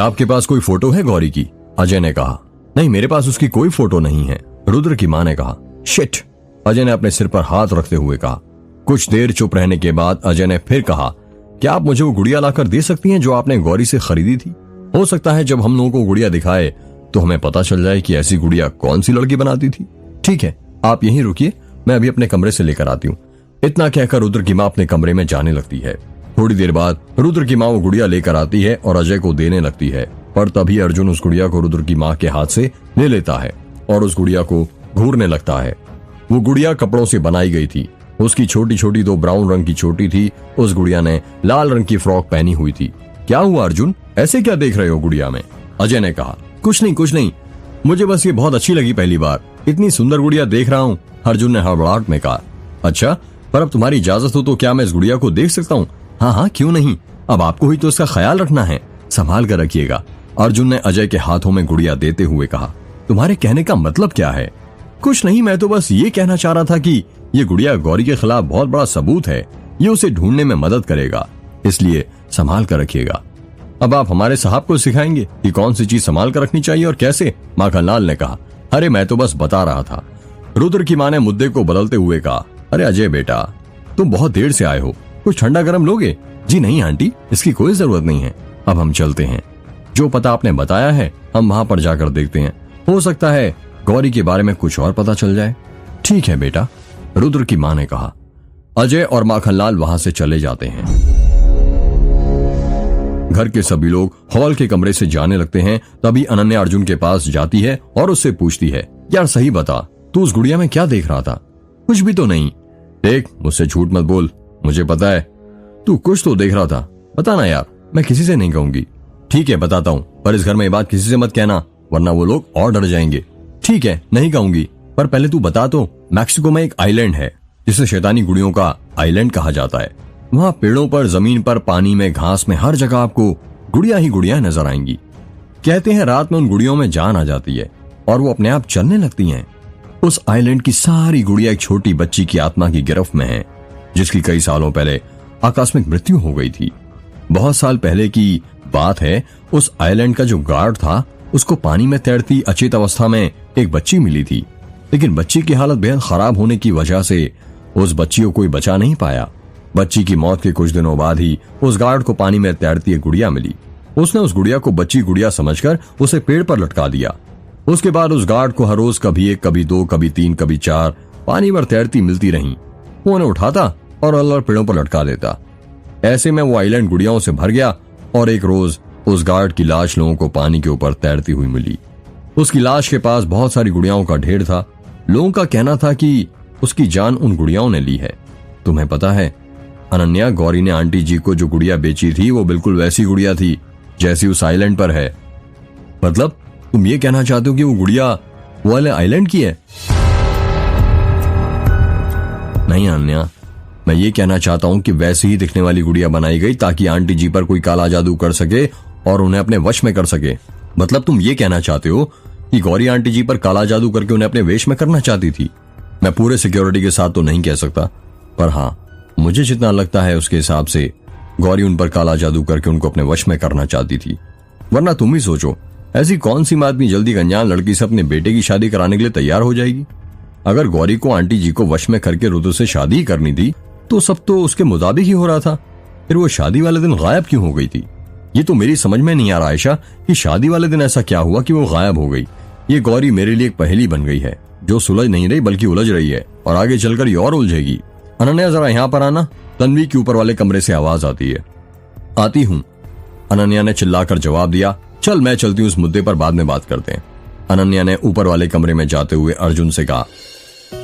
क्या आपके पास कोई फोटो है गौरी की? अजय ने कहा। नहीं, मेरे पास उसकी कोई फोटो नहीं है, रुद्र की मां ने कहा। शिट, अजय ने अपने सिर पर हाथ रखते हुए कहा। कुछ देर चुप रहने के बाद अजय ने फिर कहा, क्या आप मुझे वो गुड़िया लाकर दे सकती हैं जो आपने गौरी से खरीदी थी? हो सकता है जब हम लोगों को गुड़िया दिखाए तो हमें पता चल जाए कि ऐसी गुड़िया कौन सी लड़की बनाती थी। ठीक है, आप यहीं रुकिए, मैं अभी अपने कमरे से लेकर आती हूँ। इतना कहकर रुद्र की माँ अपने कमरे में जाने लगती है। थोड़ी देर बाद रुद्र की माँ वो गुड़िया लेकर आती है और अजय को देने लगती है, पर तभी अर्जुन उस गुड़िया को रुद्र की माँ के हाथ से ले लेता है और उस गुड़िया को घूरने लगता है। वो गुड़िया कपड़ों से बनाई गई थी। उसकी छोटी छोटी 2 ब्राउन रंग की चोटी थी। उस गुड़िया ने लाल रंग की फ्रॉक पहनी हुई थी। क्या हुआ अर्जुन, ऐसे क्या देख रहे हो गुड़िया में? अजय ने कहा। कुछ नहीं, मुझे बस ये बहुत अच्छी लगी, पहली बार इतनी सुंदर गुड़िया देख रहा हूँ। अर्जुन ने हड़बड़ाहट में कहा। अच्छा, पर अब तुम्हारी इजाजत हो तो क्या मैं इस गुड़िया को देख सकता हूँ? हाँ, क्यों नहीं, अब आपको ही तो इसका ख्याल रखना है, संभाल कर रखिएगा। अर्जुन ने अजय के हाथों में गुड़िया देते हुए कहा। तुम्हारे कहने का मतलब क्या है? कुछ नहीं, मैं तो बस ये कहना चाह रहा था कि ये गुड़िया गौरी के खिलाफ बहुत बड़ा सबूत है, ये उसे ढूंढने में मदद करेगा, इसलिए संभाल कर रखिएगा। अब आप हमारे साहब को सिखाएंगे कि कौन सी चीज संभाल कर रखनी चाहिए और कैसे? माखनलाल ने कहा। अरे मैं तो बस बता रहा था। रुद्र की मां ने मुद्दे को बदलते हुए कहा। अरे अजय बेटा, तुम बहुत देर से आए हो, कुछ ठंडा गरम लोगे? जी नहीं आंटी, इसकी कोई जरूरत नहीं है, अब हम चलते हैं। जो पता आपने बताया है हम वहां पर जाकर देखते हैं, हो सकता है गौरी के बारे में कुछ और पता चल जाए। ठीक है बेटा, रुद्र की मां ने कहा। अजय और माखनलाल वहां से चले जाते हैं। घर के सभी लोग हॉल के कमरे से जाने लगते हैं। तभी अनन्या अर्जुन के पास जाती है और उससे पूछती है, यार सही बता, तू उस गुड़िया में क्या देख रहा था? कुछ भी तो नहीं। देख, मुझसे झूठ मत बोल, मुझे पता है तू कुछ तो देख रहा था, बताना यार, मैं किसी से नहीं कहूंगी। ठीक है बताता हूँ, पर इस घर में ये बात किसी से मत कहना, वरना वो लोग और डर जाएंगे। ठीक है, नहीं कहूंगी, पर पहले तू बता तो, मैक्सिको में एक आइलैंड है जिसे शैतानी गुड़ियों का आइलैंड कहा जाता है। वहाँ पेड़ों पर, जमीन पर, पानी में, घास में, हर जगह आपको गुड़िया ही गुड़िया नजर आएंगी। कहते हैं रात में उन गुड़ियों में जान आ जाती है और वो अपने आप चलने लगती हैं। उस आइलैंड की सारी गुड़िया एक छोटी बच्ची की आत्मा की गिरफ्त में है, जिसकी कई सालों पहले आकस्मिक मृत्यु हो गई थी। बहुत साल पहले की बात है। उस आइलैंड का जो गार्ड था, उसको पानी में तैरती अचेत अवस्था में एक बच्ची मिली थी, लेकिन बच्ची की हालत बेहद खराब होने की वजह से उस बच्ची को कोई बचा नहीं पाया। बच्ची की मौत के कुछ दिनों बाद ही उस गार्ड को पानी में तैरती एक गुड़िया मिली। उसने उस गुड़िया को बच्ची गुड़िया समझकर उसे पेड़ पर लटका दिया। उसके बाद उस गार्ड को हर रोज कभी 1, कभी 2, कभी 3, कभी 4 पानी पर तैरती मिलती रही। वो उन्हें उठाता और अलग पेड़ों पर लटका देता। ऐसे में वो आइलैंड गुड़ियाओं से भर गया और एक रोज उस गार्ड की लाश लोगों को पानी के ऊपर तैरती हुई मिली। उसकी लाश के पास बहुत सारी गुड़ियाओं का ढेर था। लोगों का कहना था कि उसकी जान उन गुड़ियाओं ने ली है। तुम्हें पता है अनन्या, गौरी ने आंटी जी को जो गुड़िया बेची थी वो बिल्कुल वैसी गुड़िया थी जैसी उस आइलैंड पर है। मतलब तुम ये कहना चाहते हो कि वो गुड़िया वो वाले आइलैंड की है? नहीं अनन्या, मैं ये कहना चाहता हूं कि वैसी ही दिखने वाली गुड़िया बनाई गई ताकि आंटी जी पर कोई काला जादू कर सके और उन्हें अपने वश में कर सके। मतलब तुम ये कहना चाहते हो कि गौरी आंटी जी पर काला जादू करके उन्हें अपने वेश में करना चाहती थी? मैं पूरे सिक्योरिटी के साथ तो नहीं कह सकता, पर हाँ, मुझे जितना लगता है उसके हिसाब से गौरी उन पर काला जादू करके उनको अपने वश में करना चाहती थी। वरना तुम ही सोचो, ऐसी कौन सी माँ इतनी जल्दी अनजान लड़की से अपने बेटे की शादी कराने के लिए तैयार हो जाएगी? अगर गौरी को आंटी जी को वश में करके रुद्र से शादी करनी थी तो सब तो उसके मुताबिक ही हो रहा था, फिर वो शादी वाले दिन गायब क्यों हो गई थी? ये तो मेरी समझ में नहीं आ रहा आयशा कि शादी वाले दिन ऐसा क्या हुआ कि वो गायब हो गई। ये गौरी मेरे लिए एक पहेली बन गई है जो सुलझ नहीं रही बल्कि उलझ रही है और आगे चलकर ये और उलझेगी। अनन्या जरा यहाँ पर आना। तन्वी के ऊपर वाले कमरे से आवाज आती है। आती हूँ, अनन्या ने चिल्लाकर जवाब दिया। चल मैं चलती हूँ, इस मुद्दे पर बाद में बात करते हैं। अनन्या ने ऊपर वाले कमरे में जाते हुए अर्जुन से कहा।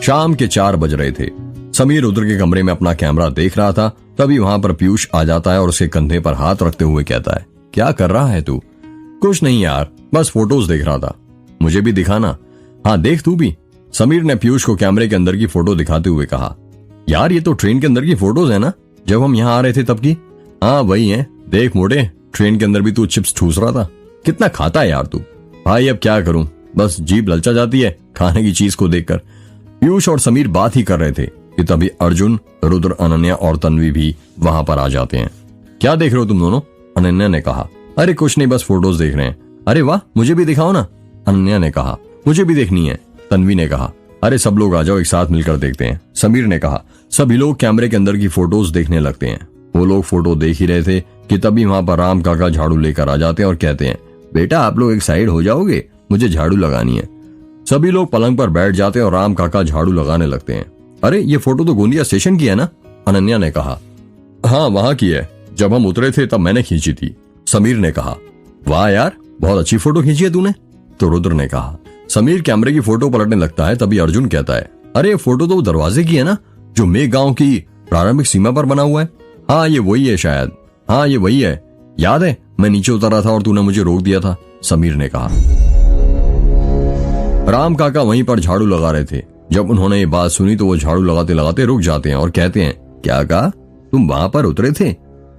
शाम के 4 बज रहे थे। समीर रुद्र के कमरे में अपना कैमरा देख रहा था। तभी वहां पर पीयूष आ जाता है और उसके कंधे पर हाथ रखते हुए कहता है, क्या कर रहा है तू? कुछ नहीं यार, बस फोटोज देख रहा था। मुझे भी दिखाना। हाँ देख तू भी। समीर ने पीयूष को कैमरे के अंदर की फोटो दिखाते हुए कहा। यार ये तो ट्रेन के अंदर की फोटोज है ना, जब हम यहाँ आ रहे थे तब की? हाँ वही है। देख मोटे, ट्रेन के अंदर भी तू चिप्स ठूस रहा था। कितना खाता है यार तू। भाई अब क्या करूं, बस जीभ ललचा जाती है खाने की चीज को देखकर। पीयूष और समीर बात ही कर रहे थे कि तभी अर्जुन, रुद्र, अनन्या और तन्वी भी वहां पर आ जाते हैं। क्या देख रहे हो तुम दोनों? अनन्या ने कहा। अरे कुछ नहीं, बस फोटोज देख रहे हैं। अरे वाह, मुझे भी दिखाओ ना, अनन्या ने कहा। मुझे भी देखनी है, तन्वी ने कहा। अरे सब लोग आ जाओ, एक साथ मिलकर देखते हैं, समीर ने कहा। सभी लोग कैमरे के अंदर की फोटोज देखने लगते हैं। वो लोग फोटो देख ही रहे थे कि तभी वहां पर राम काका झाड़ू लेकर आ जाते हैं और कहते हैं, बेटा आप लोग एक साइड हो जाओगे, मुझे झाड़ू लगानी है। सभी लोग पलंग पर बैठ जाते हैं और राम काका झाड़ू लगाने लगते हैं। अरे ये फोटो तो गोंदिया स्टेशन की है ना, अनन्या ने कहा। हाँ वहां की है, जब हम उतरे थे तब मैंने खींची थी, समीर ने कहा। वाह यार, बहुत अच्छी फोटो खींची है तूने, तो रुद्र ने कहा। समीर कैमरे की फोटो पलटने लगता है, तभी अर्जुन कहता है, अरे ये फोटो तो दरवाजे की है ना, जो मेघ गांव की प्रारंभिक सीमा पर बना हुआ है। हाँ ये वही है शायद, हाँ ये वही है, याद है मैं नीचे उतर रहा था और तूने मुझे रोक दिया था, समीर ने कहा। राम काका वहीं पर झाड़ू लगा रहे थे। जब उन्होंने ये बात सुनी तो वो झाड़ू लगाते लगाते रुक जाते हैं और कहते हैं, क्या कहा, तुम वहां पर उतरे थे?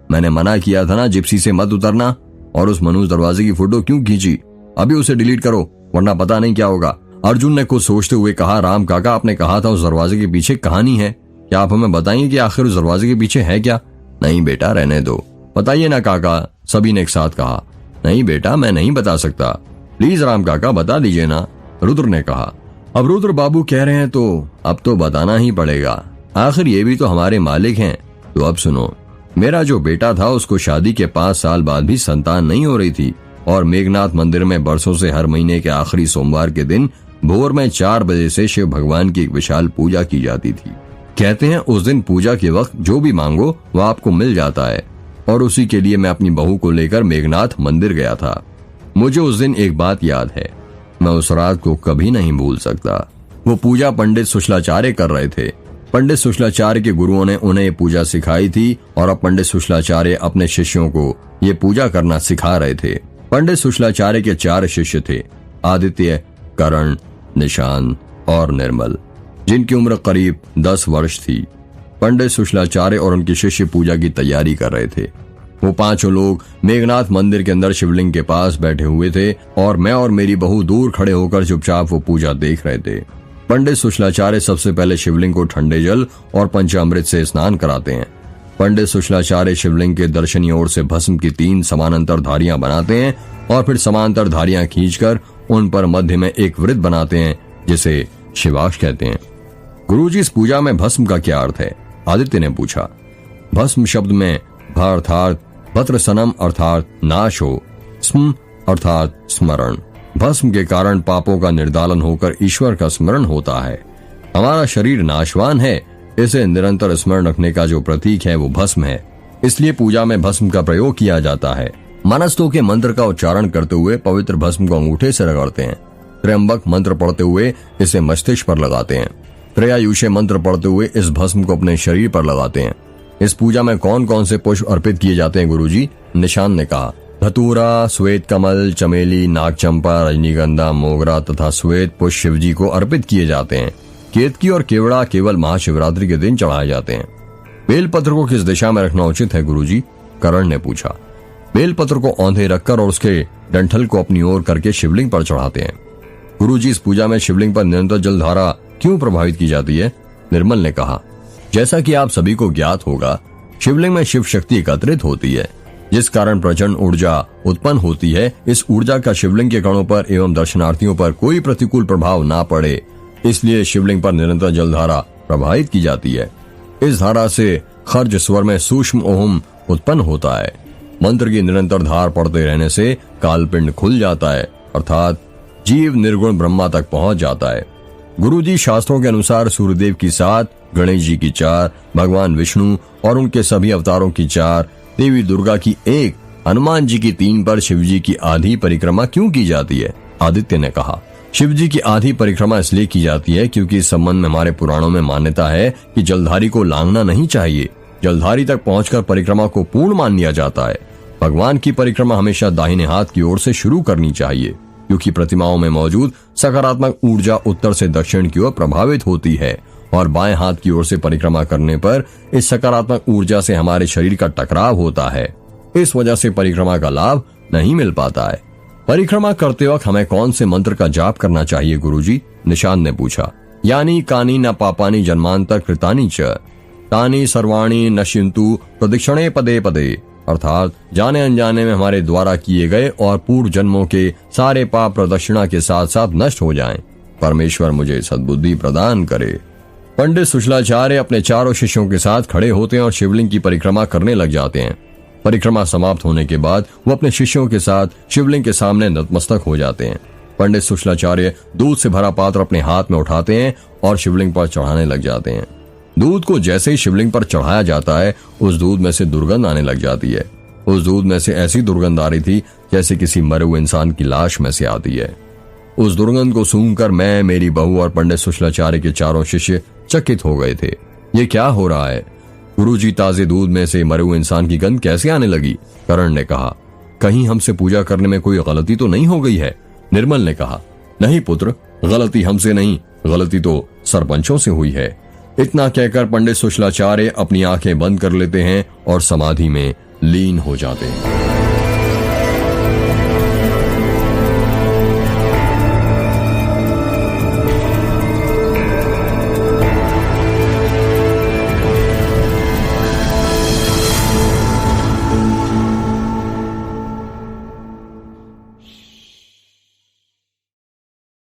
मैंने मना किया था ना जिप्सी से मत उतरना, और उस मनुष्य दरवाजे की फोटो क्यों खींची? अभी उसे डिलीट करो, वरना पता नहीं क्या होगा। अर्जुन ने कुछ सोचते हुए कहा, राम काका आपने कहा था उस दरवाजे के पीछे कहानी है, क्या आप हमें बताएंगे कि आखिर उस दरवाजे के पीछे है क्या? नहीं बेटा रहने दो, बताइए ना काका, सभी ने एक साथ कहा। नहीं बेटा मैं नहीं बता सकता, प्लीज राम काका बता दीजिए ना, रुद्र ने कहा। अब रुद्र बाबू कह रहे हैं तो अब तो बताना ही पड़ेगा, आखिर ये भी तो हमारे मालिक हैं। तो अब सुनो, मेरा जो बेटा था उसको शादी के 5 साल बाद भी संतान नहीं हो रही थी, और मेघनाथ मंदिर में बरसों से हर महीने के आखिरी सोमवार के दिन भोर में 4 बजे से शिव भगवान की एक विशाल पूजा की जाती थी। कहते हैं उस दिन पूजा के वक्त जो भी मांगो वो आपको मिल जाता है, और उसी के लिए मैं अपनी बहू को लेकर मेघनाथ मंदिर गया था। मुझे उस दिन एक बात याद है, मैं उस रात को कभी नहीं भूल सकता। वो पूजा पंडित सुशलाचार्य कर रहे थे। पंडित सुशलाचार्य के गुरुओं ने उन्हें ये पूजा सिखाई थी, और अब पंडित सुशलाचार्य अपने शिष्यों को ये पूजा करना सिखा रहे थे। पंडित सुशलाचार्य के 4 शिष्य थे, आदित्य, करण, निशान और निर्मल, जिनकी उम्र करीब 10 वर्ष थी। पंडित सुशलाचार्य और उनके शिष्य पूजा की तैयारी कर रहे थे। वो 5 लोग मेघनाथ मंदिर के अंदर शिवलिंग के पास बैठे हुए थे, और मैं और मेरी बहू दूर खड़े होकर चुपचाप वो पूजा देख रहे थे। पंडित सुशलाचार्य सबसे पहले शिवलिंग को ठंडे जल और पंचामृत से स्नान कराते हैं। पंडित सुशलाचार्य शिवलिंग के दर्शनीय ओर से भस्म की 3 समानांतर धारियां बनाते हैं, और फिर समांतर धारियां खींचकर उन पर मध्य में एक वृत्त बनाते हैं, जिसे शिवाक्ष कहते हैं। गुरुजी इस पूजा में भस्म का क्या अर्थ है? आदित्य ने पूछा। भस्म शब्द में भ अर्थात भद्र सनम अर्थात नाश हो, स्म अर्थात स्मरण। भस्म के कारण पापों का निर्दालन होकर ईश्वर का स्मरण होता है। हमारा शरीर नाशवान है, इसे निरंतर स्मरण रखने का जो प्रतीक है वो भस्म है, इसलिए पूजा में भस्म का प्रयोग किया जाता है। मनस्तों के मंत्र का उच्चारण करते हुए पवित्र भस्म को अंगूठे से रगड़ते हैं। त्र्यंबक मंत्र पढ़ते हुए इसे मस्तिष्क पर लगाते हैं। त्रयायुषे मंत्र पढ़ते हुए इस भस्म को अपने शरीर पर लगाते हैं। इस पूजा में कौन कौन से पुष्प अर्पित किए जाते हैं गुरुजी? निशान ने कहा। धतूरा, श्वेत कमल, चमेली, नागचंपा, रजनीगंधा, मोगरा तथा श्वेत पुष्प शिव जी को अर्पित किए जाते हैं। केतकी और केवड़ा केवल महाशिवरात्रि के दिन चढ़ाए जाते हैं। बेलपत्र को किस दिशा में रखना उचित है गुरुजी? करण ने पूछा। बेलपत्र को औंधे रखकर और उसके डंठल को अपनी ओर करके शिवलिंग पर चढ़ाते हैं। गुरुजी इस पूजा में शिवलिंग पर निरंतर जलधारा क्यों प्रभावित की जाती है? निर्मल ने कहा। जैसा कि आप सभी को ज्ञात होगा, शिवलिंग में शिव शक्ति एकत्रित होती है, जिस कारण प्रचंड ऊर्जा उत्पन्न होती है। इस ऊर्जा का शिवलिंग के कणों पर एवं दर्शनार्थियों पर कोई प्रतिकूल प्रभाव ना पड़े, इसलिए शिवलिंग पर निरंतर जलधारा प्रभावित की जाती है। इस धारा से खर्ज स्वर में सूक्ष्म ओम उत्पन्न होता है। मंत्र की निरंतर धार पड़ते रहने से कालपिंड खुल जाता है, अर्थात जीव निर्गुण ब्रह्मा तक पहुंच जाता है। गुरुजी शास्त्रों के अनुसार सूर्यदेव की 7, गणेश जी की 4, भगवान विष्णु और उनके सभी अवतारों की 4, देवी दुर्गा की 1, हनुमान जी की 3 पर शिव जी की आधी परिक्रमा क्यों की जाती है? आदित्य ने कहा। शिव जी की आधी परिक्रमा इसलिए की जाती है क्योंकि इस संबंध में हमारे पुराणों में मान्यता है कि जलधारी को लांघना नहीं चाहिए। जलधारी तक पहुंचकर परिक्रमा को पूर्ण मान लिया जाता है। भगवान की परिक्रमा हमेशा दाहिने हाथ की ओर से शुरू करनी चाहिए, क्योंकि प्रतिमाओं में मौजूद सकारात्मक ऊर्जा उत्तर से दक्षिण की ओर प्रभावित होती है, और बाएं हाथ की ओर से परिक्रमा करने पर इस सकारात्मक ऊर्जा से हमारे शरीर का टकराव होता है। इस वजह से परिक्रमा का लाभ नहीं मिल पाता है। परिक्रमा करते वक्त हमें कौन से मंत्र का जाप करना चाहिए गुरुजी? निशान ने पूछा। यानी कानी न पापानी जन्मांतर कृतानी च तानी सर्वाणी नश्यन्तु प्रदक्षिणे पदे पदे अर्थात जाने अनजाने में हमारे द्वारा किए गए और पूर्व जन्मों के सारे पाप प्रदक्षिणा के साथ साथ नष्ट हो जाएं। परमेश्वर मुझे सद्बुद्धि प्रदान करे। पंडित सुशलाचार्य अपने चारों शिष्यों के साथ खड़े होते हैं और शिवलिंग की परिक्रमा करने लग जाते हैं। परिक्रमा समाप्त होने के बाद वो अपने शिष्यों के साथ शिवलिंग के सामने नतमस्तक हो जाते हैं। पंडित सुशलाचार्य दूध से भरा पात्र अपने हाथ में उठाते हैं और शिवलिंग पर चढ़ाने लग जाते हैं। दूध को जैसे ही शिवलिंग पर चढ़ाया जाता है, उस दूध में से दुर्गंध आने लग जाती है। उस दूध में से ऐसी दुर्गंध आ रही थी जैसे किसी मरे हुए इंसान की लाश में से आती है। उस दुर्गंध को सूंघकर मैं, मेरी बहू और पंडित सुशलाचार्य के चारों शिष्य चकित हो गए थे। ये क्या हो रहा है? गुरुजी, ताजे दूध में से मरे हुए इंसान की गंध कैसे आने लगी? करण ने कहा। कहीं हमसे पूजा करने में कोई गलती तो नहीं हो गई है? निर्मल ने कहा। नहीं पुत्र, गलती हमसे नहीं, गलती तो सरपंचों से हुई है। इतना कहकर पंडित सुशलाचार्य अपनी आंखें बंद कर लेते हैं और समाधि में लीन हो जाते हैं।